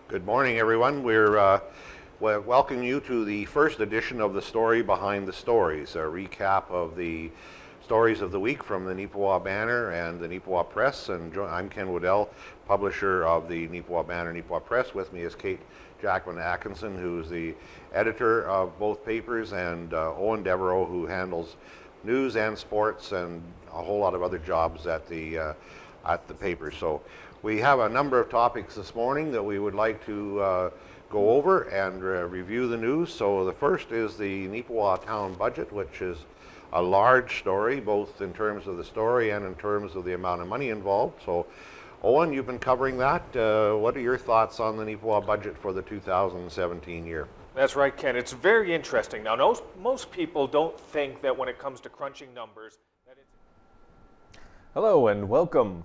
Good morning, everyone. We're welcoming you to the first edition of the Story Behind the Stories, a recap of the stories of the week from the Neepawa Banner and the Neepawa Press. And I'm Ken Waddell, publisher of the Neepawa Banner, Neepawa Press. With me is Kate Jackman Atkinson, who's the editor of both papers, and Eoin Devereux, who handles news and sports and a whole lot of other jobs at the paper. So we have a number of topics this morning that we would like to go over and review the news. So the first is the Neepawa town budget, which is a large story, both in terms of the story and in terms of the amount of money involved. So Eoin, you've been covering that. What are your thoughts on the Neepawa budget for the 2017 year? That's right, Ken. It's very interesting. Now, most people don't think that when it comes to crunching numbers, that it's... Hello and welcome.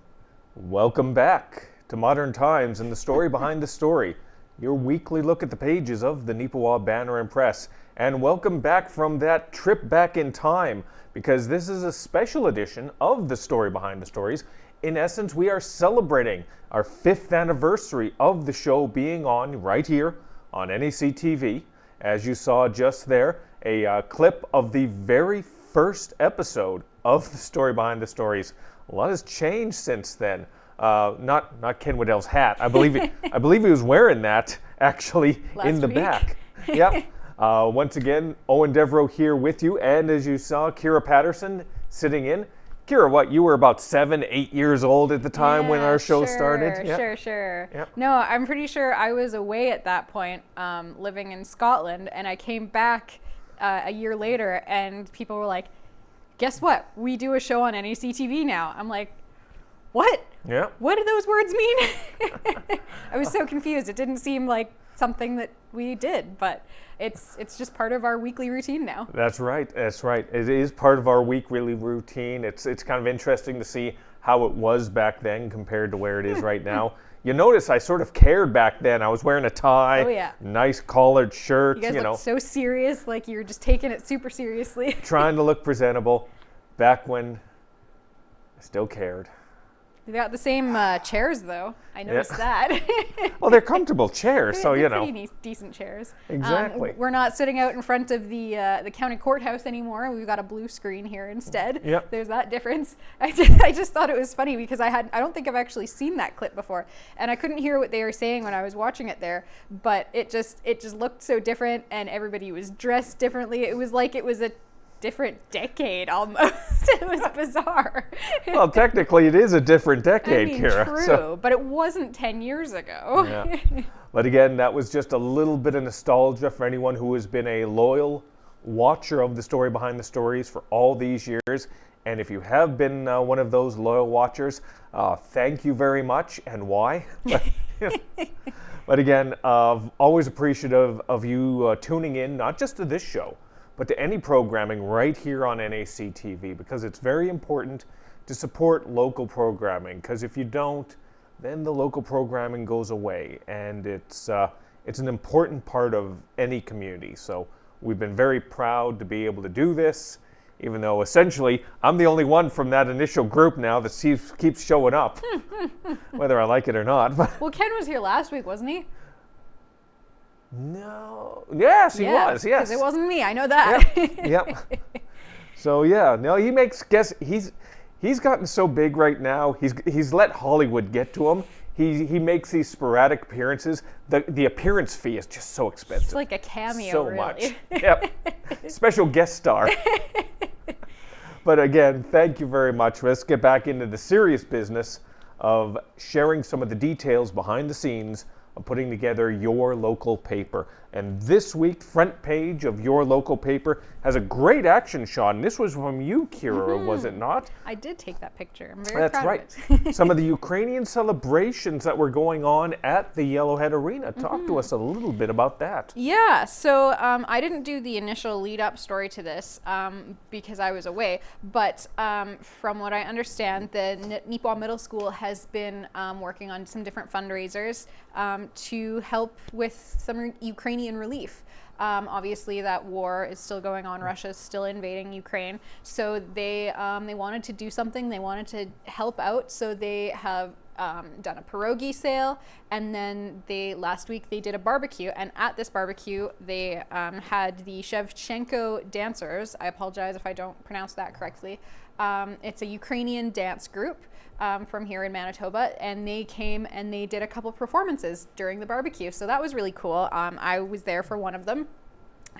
Welcome back to Modern Times and the Story Behind the Story, your weekly look at the pages of the Neepawa Banner Press. And welcome back from that trip back in time, because this is a special edition of the Story Behind the Stories. In essence, we are celebrating our 5th anniversary of the show being on right here on NAC TV. As you saw just there, a clip of the very first episode of the Story Behind the Stories. A lot has changed since then. Not Ken Waddell's hat. I believe he was wearing that actually in the back. Yep. Once again, Eoin Devereux here with you, and as you saw, Kira Paterson sitting in. Kira, what, you were about 7, 8 years old at the time when our show started? Yeah, sure. Yep. No, I'm pretty sure I was away at that point, living in Scotland, and I came back a year later, and people were like, guess what? We do a show on NAC TV now. I'm like, what? Yeah. What do those words mean? I was so confused. It didn't seem like something that we did, but it's just part of our weekly routine now. That's right. It is part of our weekly routine. It's kind of interesting to see how it was back then compared to where it is right now. You notice I sort of cared back then. I was wearing a tie, oh, yeah. Nice collared shirt. You guys look so serious, like you were just taking it super seriously. Trying to look presentable. Back when I still cared. They got the same chairs, though. I noticed that. Well, they're comfortable chairs, so you know. Pretty decent chairs. Exactly. We're not sitting out in front of the county courthouse anymore. We've got a blue screen here instead. Yep. There's that difference. I just thought it was funny because I don't think I've actually seen that clip before, and I couldn't hear what they were saying when I was watching it there. But it just looked so different, and everybody was dressed differently. It was like it was a different decade almost. It was bizarre. Well, technically it is a different decade, Kira. True, but it wasn't 10 years ago. Yeah. But again, that was just a little bit of nostalgia for anyone who has been a loyal watcher of the Story Behind the Stories for all these years. And if you have been one of those loyal watchers, thank you very much. And why? But again, always appreciative of you tuning in, not just to this show, but to any programming right here on NAC TV, because it's very important to support local programming, because if you don't, then the local programming goes away, and it's an important part of any community. So we've been very proud to be able to do this, even though essentially I'm the only one from that initial group now that keeps showing up, whether I like it or not. Well, Ken was here last week, wasn't he? No. Yes, he was. Yes. Because it wasn't me. I know that. Yep. So yeah, no, he's gotten so big right now. He's let Hollywood get to him. He makes these sporadic appearances. The appearance fee is just so expensive. It's like a cameo, so really. Much. Yep. Special guest star. But again, thank you very much. Let's get back into the serious business of sharing some of the details behind the scenes of putting together your local paper. And this week, front page of your local paper has a great action shot. And this was from you, Kira, was it not? I did take that picture. I'm very proud of it. Some of the Ukrainian celebrations that were going on at the Yellowhead Arena. Talk to us a little bit about that. Yeah, so I didn't do the initial lead-up story to this because I was away. But from what I understand, the Neepawa Middle School has been working on some different fundraisers to help with some Ukrainian relief. Obviously, that war is still going on. Russia's still invading Ukraine. So they wanted to do something. They wanted to help out. So they have done a pierogi sale, and then last week they did a barbecue, and at this barbecue they had the Shevchenko dancers. I apologize if I don't pronounce that correctly. It's a Ukrainian dance group from here in Manitoba, and they came and they did a couple performances during the barbecue, so that was really cool. I was there for one of them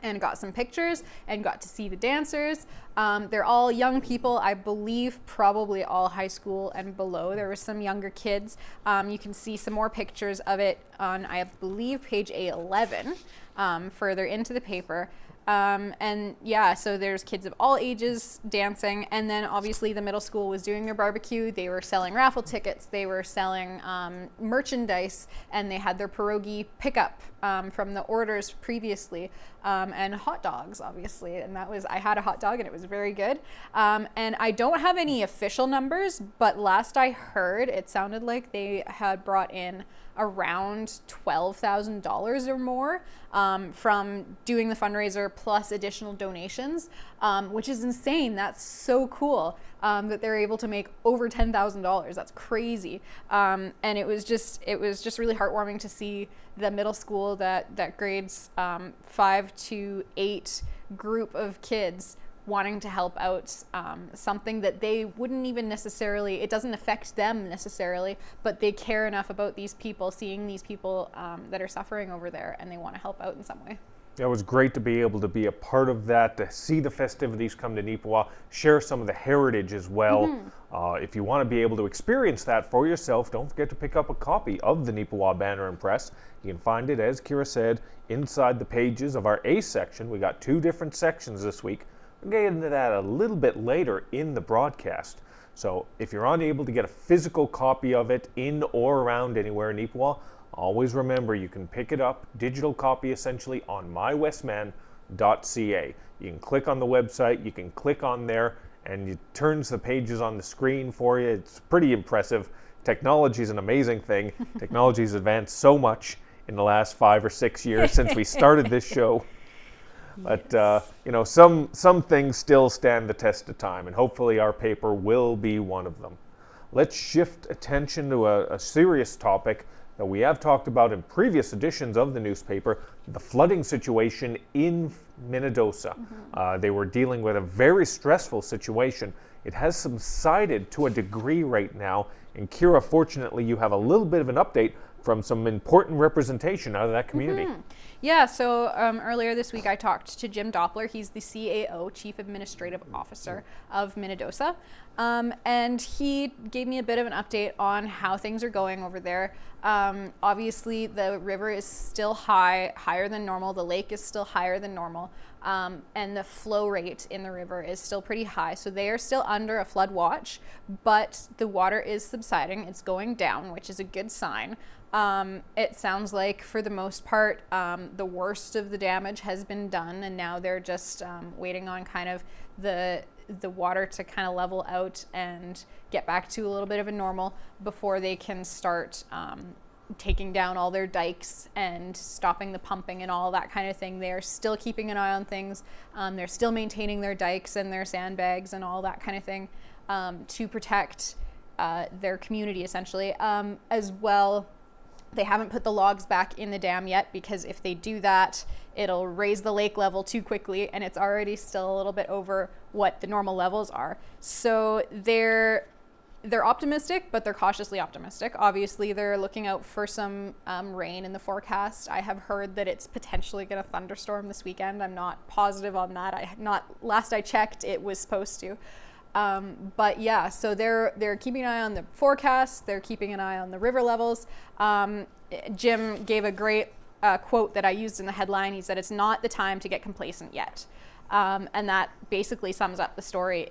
and got some pictures and got to see the dancers. They're all young people, I believe probably all high school and below. There were some younger kids. You can see some more pictures of it on, I believe, page A11, further into the paper. And yeah, so there's kids of all ages dancing, and then obviously the middle school was doing their barbecue. They were selling raffle tickets, they were selling merchandise, and they had their pierogi pickup from the orders previously, and hot dogs, obviously. And I had a hot dog and it was very good. And I don't have any official numbers, but last I heard, it sounded like they had brought in around $12,000 or more from doing the fundraiser plus additional donations, which is insane. That's so cool that they're able to make over $10,000. That's crazy. And it was just really heartwarming to see the middle school, that grades 5 to 8 group of kids wanting to help out something that they wouldn't even necessarily, it doesn't affect them necessarily, but they care enough about these people, seeing these people that are suffering over there, and they want to help out in some way. It was great to be able to be a part of that, to see the festivities come to Neepawa, share some of the heritage as well. If you want to be able to experience that for yourself, don't forget to pick up a copy of the Neepawa Banner and Press. You can find it, as Kira said, inside the pages of our A section. We got 2 different sections this week. We'll get into that a little bit later in the broadcast. So if you're unable to get a physical copy of it in or around anywhere in Neepawa, always remember you can pick it up, digital copy essentially, on mywestman.ca. You can click on the website, you can click on there, and it turns the pages on the screen for you. It's pretty impressive. Technology is an amazing thing. Technology has advanced so much in the last 5 or 6 years since we started this show. But, some things still stand the test of time, and hopefully our paper will be one of them. Let's shift attention to a serious topic that we have talked about in previous editions of the newspaper, the flooding situation in Minnedosa. They were dealing with a very stressful situation. It has subsided to a degree right now, and Kira, fortunately, you have a little bit of an update from some important representation out of that community. Yeah, so earlier this week I talked to Jim Doppler. He's the CAO, Chief Administrative Officer of Minnedosa, and he gave me a bit of an update on how things are going over there. Obviously, the river is still higher than normal. The lake is still higher than normal, and the flow rate in the river is still pretty high. So they are still under a flood watch, but the water is subsiding. It's going down, which is a good sign. It sounds like, for the most part, the worst of the damage has been done, and now they're just waiting on kind of the water to kind of level out and get back to a little bit of a normal before they can start taking down all their dikes and stopping the pumping and all that kind of thing. They're still keeping an eye on things. They're still maintaining their dikes and their sandbags and all that kind of thing to protect their community, essentially. As well, they haven't put the logs back in the dam yet, because if they do that, it'll raise the lake level too quickly, and it's already still a little bit over what the normal levels are. So they're optimistic, but they're cautiously optimistic. Obviously, they're looking out for some rain in the forecast. I have heard that it's potentially going to thunderstorm this weekend. I'm not positive on that. Last I checked, it was supposed to. But yeah, so they're keeping an eye on the forecast. They're keeping an eye on the river levels. Jim gave a great quote that I used in the headline. He said, "It's not the time to get complacent yet." And that basically sums up the story.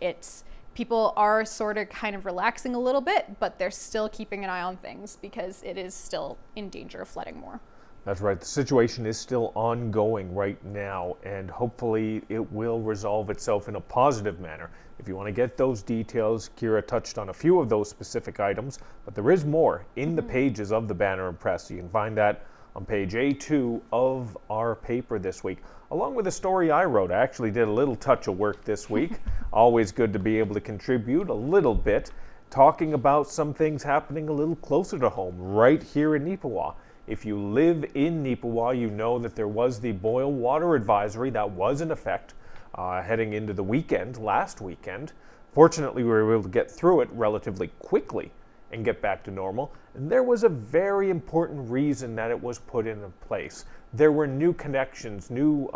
People are sort of kind of relaxing a little bit, but they're still keeping an eye on things because it is still in danger of flooding more. That's right. The situation is still ongoing right now, and hopefully it will resolve itself in a positive manner. If you want to get those details, Kira touched on a few of those specific items, but there is more in the pages of the Banner and Press. You can find that on page A2 of our paper this week, along with a story I wrote. I actually did a little touch of work this week. Always good to be able to contribute a little bit. talking about some things happening a little closer to home, right here in Neepawa. If you live in Neepawa, you know that there was the boil water advisory that was in effect heading into the weekend, last weekend. Fortunately, we were able to get through it relatively quickly and get back to normal. And there was a very important reason that it was put into place. There were new connections, new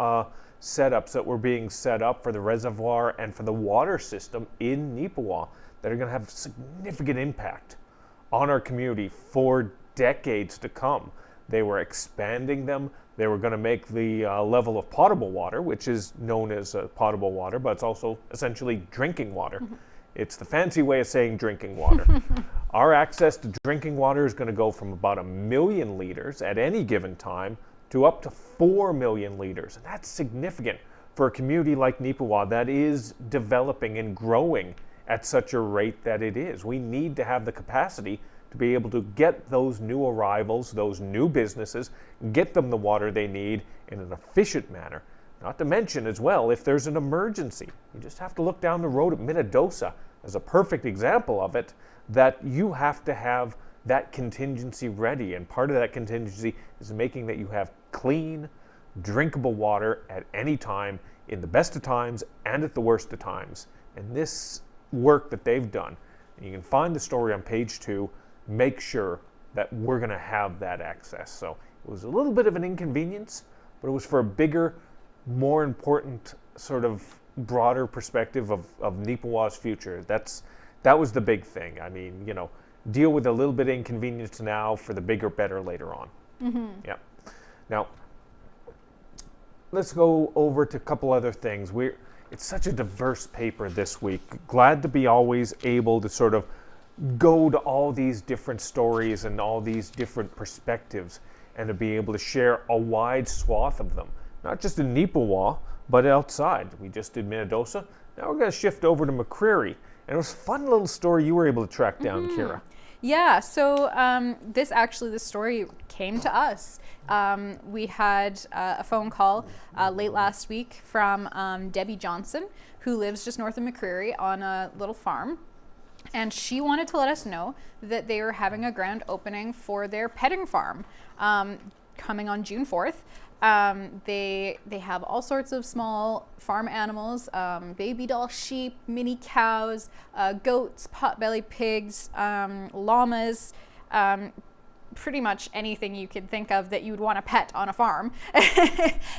setups that were being set up for the reservoir and for the water system in Neepawa that are going to have significant impact on our community for decades to come. They were expanding them. They were going to make the level of potable water, which is known as potable water, but it's also essentially drinking water. It's the fancy way of saying drinking water. Our access to drinking water is going to go from about 1 million liters at any given time to up to 4 million liters. And that's significant for a community like Neepawa that is developing and growing at such a rate that it is. We need to have the capacity to be able to get those new arrivals, those new businesses, get them the water they need in an efficient manner. Not to mention as well, if there's an emergency, you just have to look down the road at Minnedosa as a perfect example of it, that you have to have that contingency ready. And part of that contingency is making that you have clean, drinkable water at any time, in the best of times and at the worst of times. And this work that they've done, and you can find the story on page 2, make sure that we're going to have that access. So it was a little bit of an inconvenience, but it was for a bigger, more important sort of broader perspective of Neepawa's future. That was the big thing. I mean, you know, deal with a little bit of inconvenience now for the bigger, better later on. Yeah. Now, let's go over to a couple other things. It's such a diverse paper this week. Glad to be always able to sort of go to all these different stories and all these different perspectives and to be able to share a wide swath of them. Not just in Neepawa, but outside. We just did Minnedosa. Now we're going to shift over to McCreary. And it was a fun little story you were able to track down, Kira. Yeah, so this story came to us. We had a phone call late last week from Debbie Johnson, who lives just north of McCreary on a little farm. And she wanted to let us know that they were having a grand opening for their petting farm coming on June 4th. They have all sorts of small farm animals, baby doll sheep, mini cows, goats, potbelly pigs, llamas, pretty much anything you could think of that you would want to pet on a farm.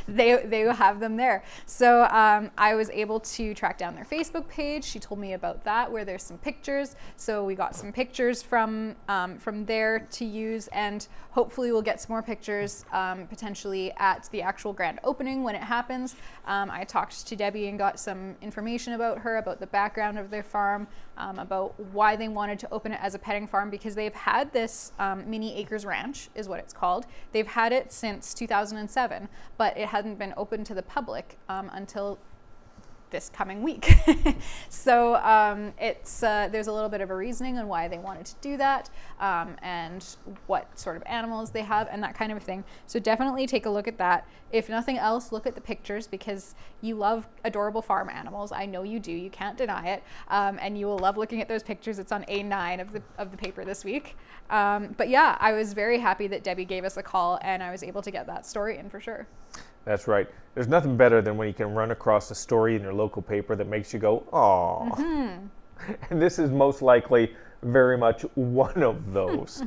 they have them there. So I was able to track down their Facebook page. She told me about that, where there's some pictures. So we got some pictures from there to use, and hopefully we'll get some more pictures potentially at the actual grand opening when it happens. I talked to Debbie and got some information about her, about the background of their farm, about why they wanted to open it as a petting farm, because they've had this mini acres ranch is what it's called. They've had it since 2007, but it hadn't been open to the public until this coming week. So there's a little bit of a reasoning on why they wanted to do that, and what sort of animals they have and that kind of thing. So definitely take a look at that. If nothing else, look at the pictures, because you love adorable farm animals. I know you do. You can't deny it. And you will love looking at those pictures. It's on A9 of the paper this week. But yeah, I was very happy that Debbie gave us a call, and I was able to get that story in for sure. That's right. There's nothing better than when you can run across a story in your local paper that makes you go, "Aw." And this is most likely very much one of those.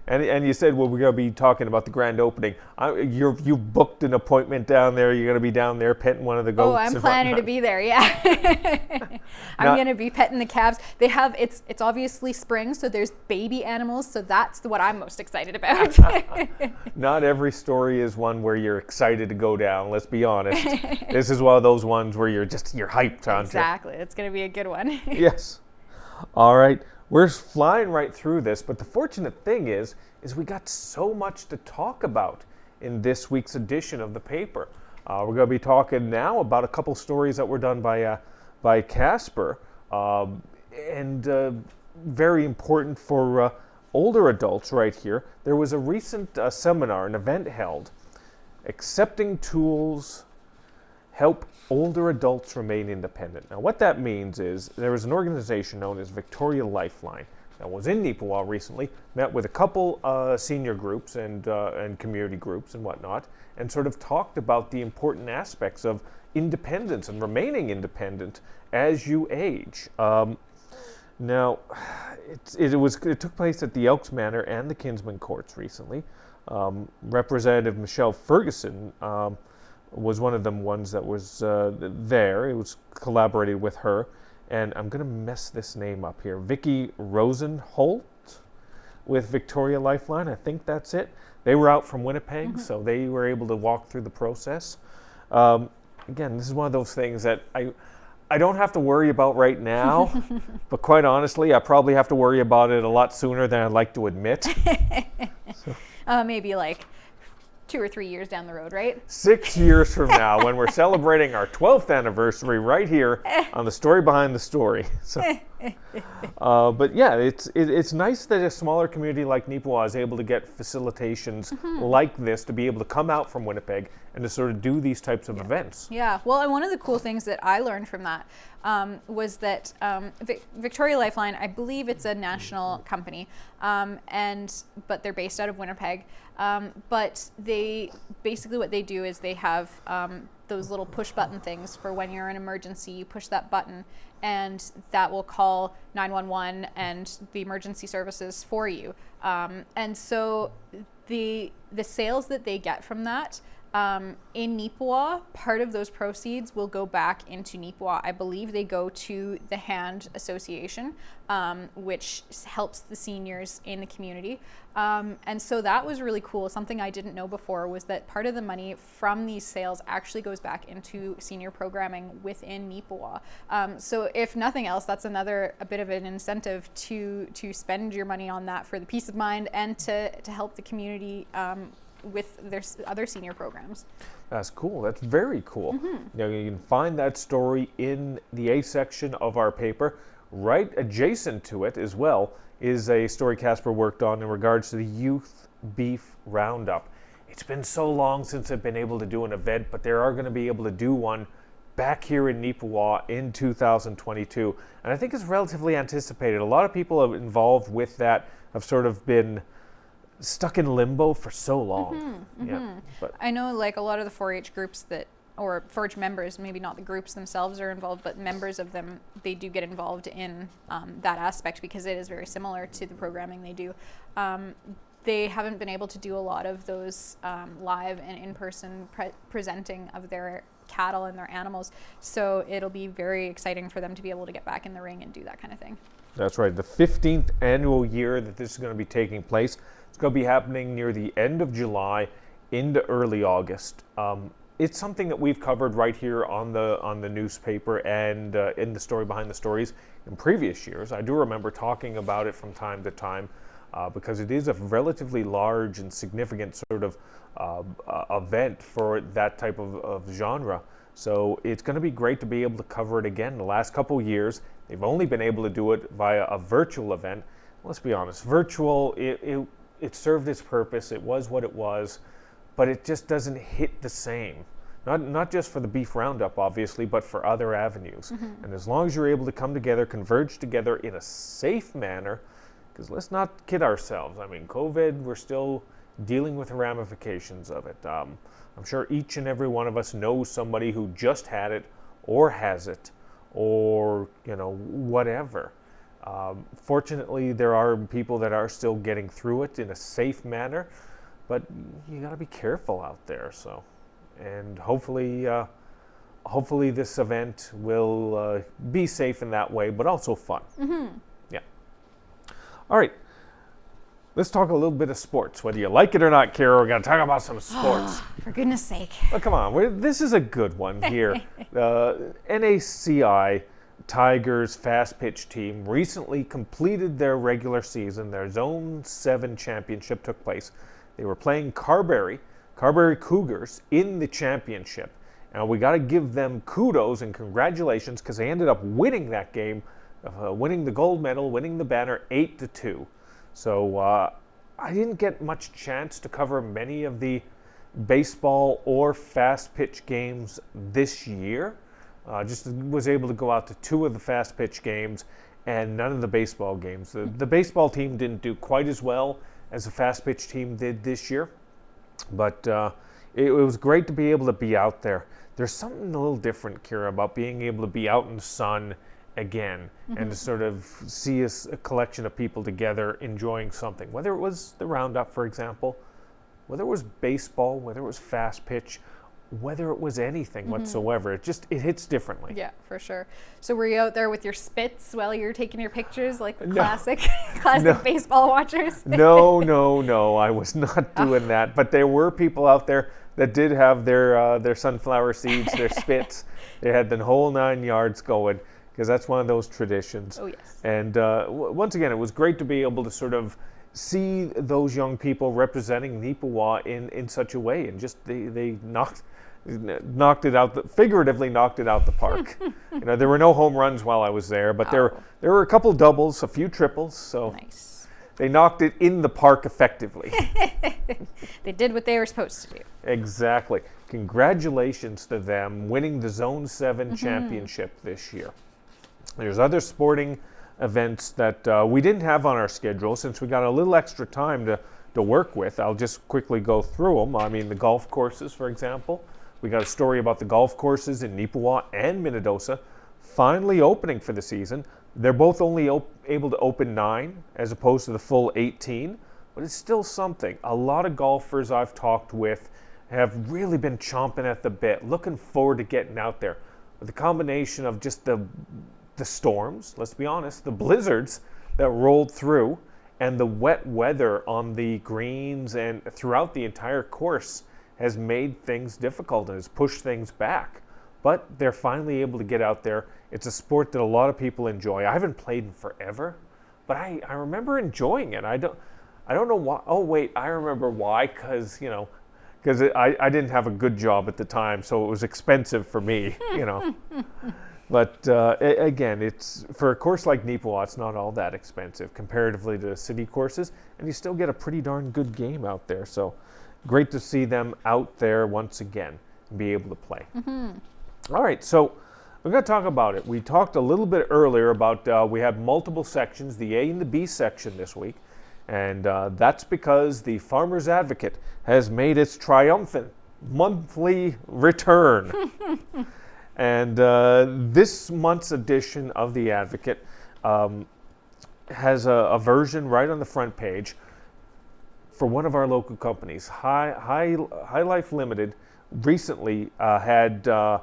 And you said, well, we're going to be talking about the grand opening. You've booked an appointment down there. You're going to be down there petting one of the goats. Oh, I'm planning to be there, yeah. I'm going to be petting the calves. They have, it's obviously spring, so there's baby animals, so that's what I'm most excited about. Not every story is one where you're excited to go down, let's be honest. This is one of those ones where you're hyped on. Exactly. It's going to be a good one. Yes. All right. We're flying right through this, but the fortunate thing is we got so much to talk about in this week's edition of the paper. We're going to be talking now about a couple stories that were done by Casper, and very important for older adults right here. There was a recent seminar, an event held, Accepting Tools Help Older Adults Remain Independent. Now, what that means is there is an organization known as Victoria Lifeline. that was in Neepawa recently, met with a couple senior groups and community groups and whatnot, and sort of talked about the important aspects of independence and remaining independent as you age. Now, it took place at the Elks Manor and the Kinsman Courts recently. Representative Michelle Ferguson was one of them ones that was there. It was collaborated with her. And I'm going to mess this name up here. Vicky Rosenholt with Victoria Lifeline. I think that's it. They were out from Winnipeg, so they were able to walk through the process. Again, this is one of those things that I don't have to worry about right now, but quite honestly, I probably have to worry about it a lot sooner than I'd like to admit. Maybe like 2 or 3 years down the road, right? 6 years from now, when we're celebrating our 12th anniversary right here on the story behind the story. So, but yeah, it's nice that a smaller community like Neepawa is able to get facilitations like this to be able to come out from Winnipeg and to sort of do these types of events. Yeah, well, and one of the cool things that I learned from that was that Victoria Lifeline, I believe it's a national company, but they're based out of Winnipeg. But they basically what they do is they have those little push button things for when you're in an emergency. You push that button, and that will call 911 and the emergency services for you. And so the sales that they get from that. In Neepawa, part of those proceeds will go back into Neepawa. I believe they go to the Hand Association, which helps the seniors in the community. And so that was really cool. Something I didn't know before was that part of the money from these sales actually goes back into senior programming within Neepawa. So if nothing else, that's a bit of an incentive to spend your money on that for the peace of mind and to help the community with their other senior programs. That's cool. That's very cool. Now, you can find that story in the A section of our paper. Right adjacent to it as well is a story Casper worked on in regards to the Youth Beef Roundup. It's been so long since I've been able to do an event, but they are going to be able to do one back here in Neepawa in 2022. And I think it's relatively anticipated. A lot of people involved with that have sort of been stuck in limbo for so long. Yeah, but I know like a lot of the 4-H groups or 4-H members, maybe not the groups themselves are involved, but members of them, they do get involved in that aspect because it is very similar to the programming they do. They haven't been able to do a lot of those live and in-person presenting of their cattle and their animals, so it'll be very exciting for them to be able to get back in the ring and do that kind of thing. That's right. The 15th annual year that this is going to be taking place. It's going to be happening near the end of July into early August. It's something that we've covered right here on the newspaper and in the story behind the stories in previous years. I do remember talking about it from time to time because it is a relatively large and significant sort of event for that type of genre. So it's going to be great to be able to cover it again. The last couple of years, they've only been able to do it via a virtual event. Let's be honest, virtual, it served its purpose. It was what it was, but it just doesn't hit the same. Not just for the beef roundup, obviously, but for other avenues. And as long as you're able to come together, converge together in a safe manner, because let's not kid ourselves. I mean, COVID, we're still dealing with the ramifications of it. I'm sure each and every one of us knows somebody who just had it or has it or, whatever. Fortunately, there are people that are still getting through it in a safe manner, but you got to be careful out there. So, and hopefully this event will be safe in that way, but also fun. Yeah. All right. Let's talk a little bit of sports. Whether you like it or not, Kara, we're going to talk about some sports. For goodness sake. Oh, come on. This is a good one here. NACI Tigers fast pitch team recently completed their regular season. Their Zone 7 championship took place. They were playing Carberry Cougars in the championship. And we got to give them kudos and congratulations because they ended up winning that game, winning the gold medal, winning the banner 8-2. So I didn't get much chance to cover many of the baseball or fast pitch games this year. Just was able to go out to 2 of the fast pitch games and none of the baseball games. The baseball team didn't do quite as well as the fast pitch team did this year, but it was great to be able to be out there. There's something a little different, Kira, about being able to be out in the sun again and to sort of see a collection of people together enjoying something, whether it was the roundup, for example, whether it was baseball, whether it was fast pitch, whether it was anything whatsoever. It hits differently. Yeah, for sure. So were you out there with your spits while you were taking your pictures like the No. classic No. baseball watchers? No, I was not doing that. But there were people out there that did have their sunflower seeds, their spits. They had the whole 9 yards going, because that's one of those traditions. Oh, yes. And once again, it was great to be able to sort of see those young people representing Neepawa in such a way, and just they knocked it out, figuratively knocked it out the park. There were no home runs while I was there, but there were a couple doubles, a few triples, so Nice. they knocked it in the park effectively. They did what they were supposed to do. Exactly. Congratulations to them winning the Zone 7 championship this year. There's other sporting events that we didn't have on our schedule since we got a little extra time to work with. I'll just quickly go through them. I mean, the golf courses, for example. We got a story about the golf courses in Neepawa and Minnedosa finally opening for the season. They're both only able to open 9 as opposed to the full 18, but it's still something. A lot of golfers I've talked with have really been chomping at the bit, looking forward to getting out there. With the combination of just the storms, let's be honest, the blizzards that rolled through, and the wet weather on the greens and throughout the entire course has made things difficult and has pushed things back. But they're finally able to get out there. It's a sport that a lot of people enjoy. I haven't played in forever, but I remember enjoying it. I don't know why. Oh wait, I remember why, because I didn't have a good job at the time, so it was expensive for me, But again, it's for a course like Neepawa, it's not all that expensive comparatively to city courses, and you still get a pretty darn good game out there. So great to see them out there once again and be able to play. All right, so we're going to talk about it. We talked a little bit earlier about we had multiple sections, the A and the B section this week, and that's because the Farmers Advocate has made its triumphant monthly return. And this month's edition of The Advocate has a version right on the front page for one of our local companies. High Life Limited recently had a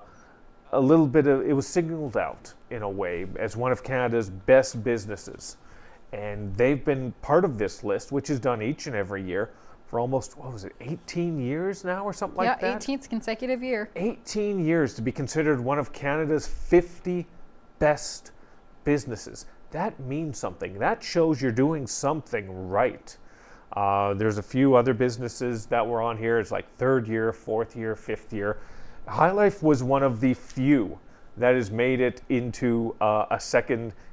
little bit of, it was signaled out in a way as one of Canada's best businesses. And they've been part of this list, which is done each and every year for almost, 18 years now or something like that? Yeah, 18th consecutive year. 18 years to be considered one of Canada's 50 best businesses. That means something. That shows you're doing something right. There's a few other businesses that were on here. It's like 3rd year, 4th year, 5th year. High Life was one of the few that has made it into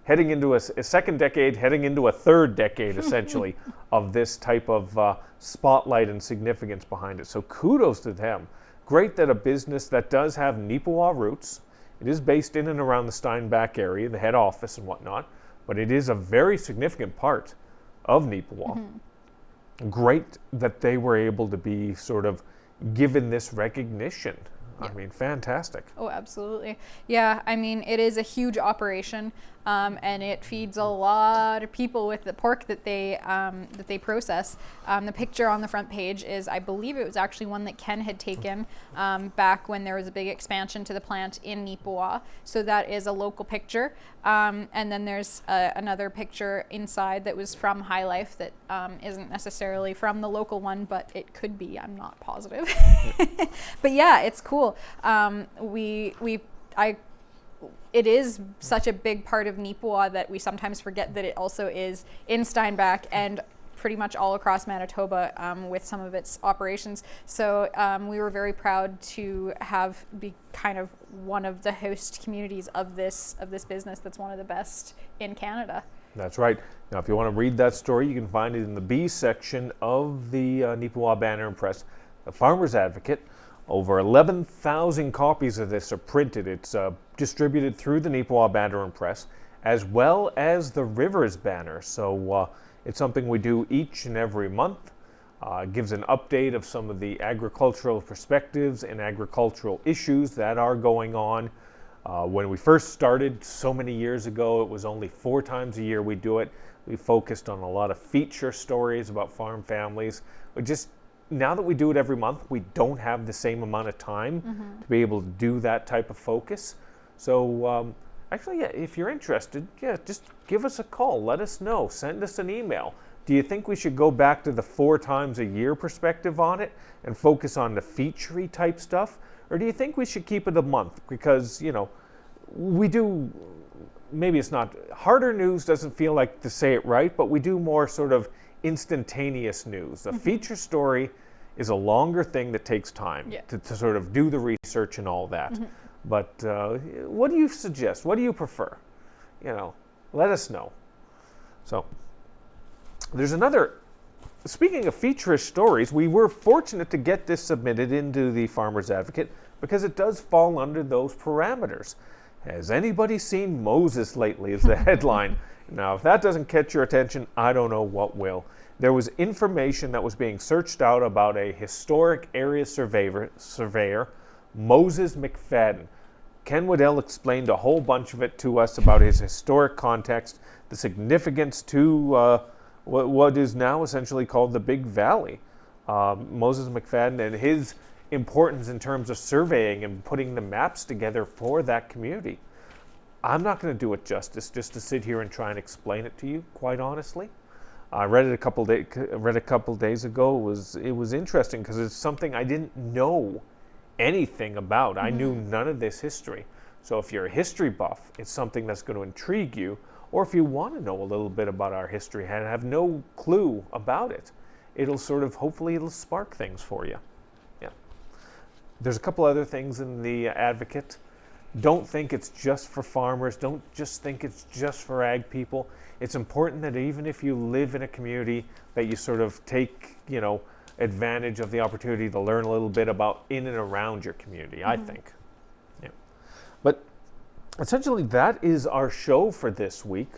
heading into a second decade, heading into a 3rd decade, essentially, of this type of spotlight and significance behind it. So kudos to them. Great that a business that does have Neepawa roots, it is based in and around the Steinbach area, the head office and whatnot, but it is a very significant part of Neepawa. Great that they were able to be sort of given this recognition. I mean, fantastic. Oh, absolutely. Yeah, I mean, it is a huge operation, and it feeds a lot of people with the pork that they process. The picture on the front page is, I believe it was actually one that Ken had taken back when there was a big expansion to the plant in Neepawa. So that is a local picture. And then there's another picture inside that was from High Life that isn't necessarily from the local one, but it could be. I'm not positive. But yeah, it's cool. It is such a big part of Neepawa that we sometimes forget that it also is in Steinbach and pretty much all across Manitoba with some of its operations. So we were very proud to be kind of one of the host communities of this business that's one of the best in Canada. That's right. Now, if you want to read that story, you can find it in the B section of the Neepawa Banner Press, the Farmers Advocate. Over 11,000 copies of this are printed. It's distributed through the Neepawa Banner Press, as well as the Rivers Banner. So it's something we do each and every month. It gives an update of some of the agricultural perspectives and agricultural issues that are going on. When we first started so many years ago, it was only 4 times a year we do it. We focused on a lot of feature stories about farm families. Now that we do it every month, we don't have the same amount of time to be able to do that type of focus. So actually, yeah, if you're interested, just give us a call. Let us know. Send us an email. Do you think we should go back to the 4 times a year perspective on it and focus on the feature-y type stuff? Or do you think we should keep it a month? Because, we do, maybe it's not, harder news doesn't feel like to say it right, but we do more sort of instantaneous news. A feature story is a longer thing that takes time to sort of do the research and all that. But what do you suggest? What do you prefer? Let us know. So there's another, speaking of feature stories, we were fortunate to get this submitted into the Farmer's Advocate because it does fall under those parameters. Has anybody seen Moses lately is the headline. Now, if that doesn't catch your attention, I don't know what will. There was information that was being searched out about a historic area surveyor, Moses McFadden. Ken Waddell explained a whole bunch of it to us about his historic context, the significance to what is now essentially called the Big Valley. Moses McFadden and his importance in terms of surveying and putting the maps together for that community. I'm not going to do it justice just to sit here and try and explain it to you, quite honestly. I read it a couple days ago. It was interesting because it's something I didn't know anything about. I knew none of this history. So if you're a history buff, it's something that's going to intrigue you. Or if you want to know a little bit about our history and have no clue about it, hopefully it'll spark things for you. Yeah. There's a couple other things in the Advocate. Don't think it's just for farmers. Don't just think it's just for ag people. It's important that even if you live in a community, that you sort of take, advantage of the opportunity to learn a little bit about in and around your community, I think. Yeah. But essentially, that is our show for this week.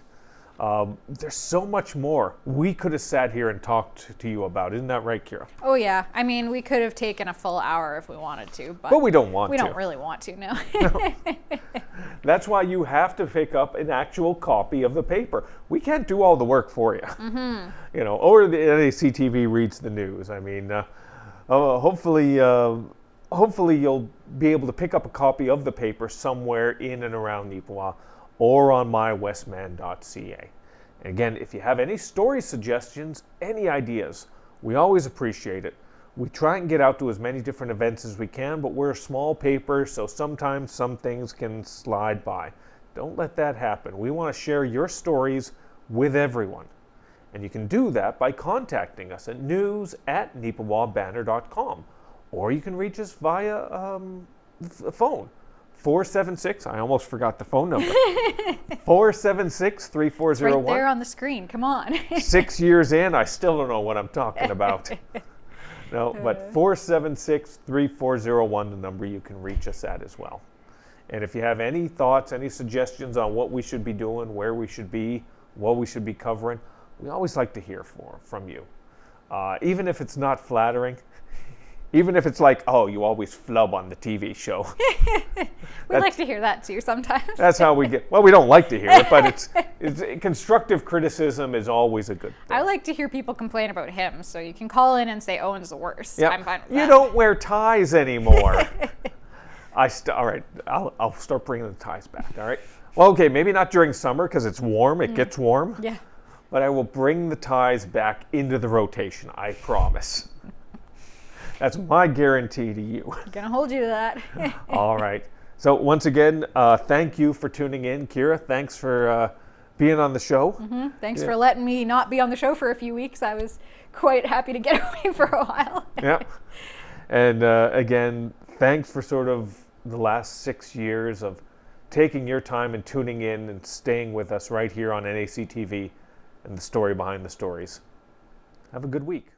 There's so much more we could have sat here and talked to you about. Isn't that right, Kira? Oh, yeah. I mean, we could have taken a full hour if we wanted to, but we don't want to. We don't really want to, no. That's why you have to pick up an actual copy of the paper. We can't do all the work for you. Or the NACTV reads the news. I mean, hopefully you'll be able to pick up a copy of the paper somewhere in and around Neepawa or on mywestman.ca. And again, if you have any story suggestions, any ideas, we always appreciate it. We try and get out to as many different events as we can, but we're a small paper, so sometimes some things can slide by. Don't let that happen. We want to share your stories with everyone. And you can do that by contacting us at news@neepawabanner.com. Or you can reach us via phone. 476, I almost forgot the phone number. 476-3401. Right there on the screen, come on. 6 years in, I still don't know what I'm talking about. No, but 476-3401, the number you can reach us at as well. And if you have any thoughts, any suggestions on what we should be doing, where we should be, what we should be covering, we always like to hear from you. Even if it's not flattering, even if it's like, oh, you always flub on the TV show. We like to hear that too sometimes. That's how we get, well, we don't like to hear it, but it's constructive criticism is always a good thing. I like to hear people complain about him, so you can call in and say Owen's the worst. Yep. I'm fine with that. You don't wear ties anymore. All right, I'll start bringing the ties back, all right? Well, okay, maybe not during summer because it's warm, it gets warm. Yeah. But I will bring the ties back into the rotation, I promise. That's my guarantee to you. Gonna hold you to that. All right. So once again, thank you for tuning in. Kira, thanks for being on the show. Thanks for letting me not be on the show for a few weeks. I was quite happy to get away for a while. Yeah. And again, thanks for sort of the last 6 years of taking your time and tuning in and staying with us right here on NACTV and the story behind the stories. Have a good week.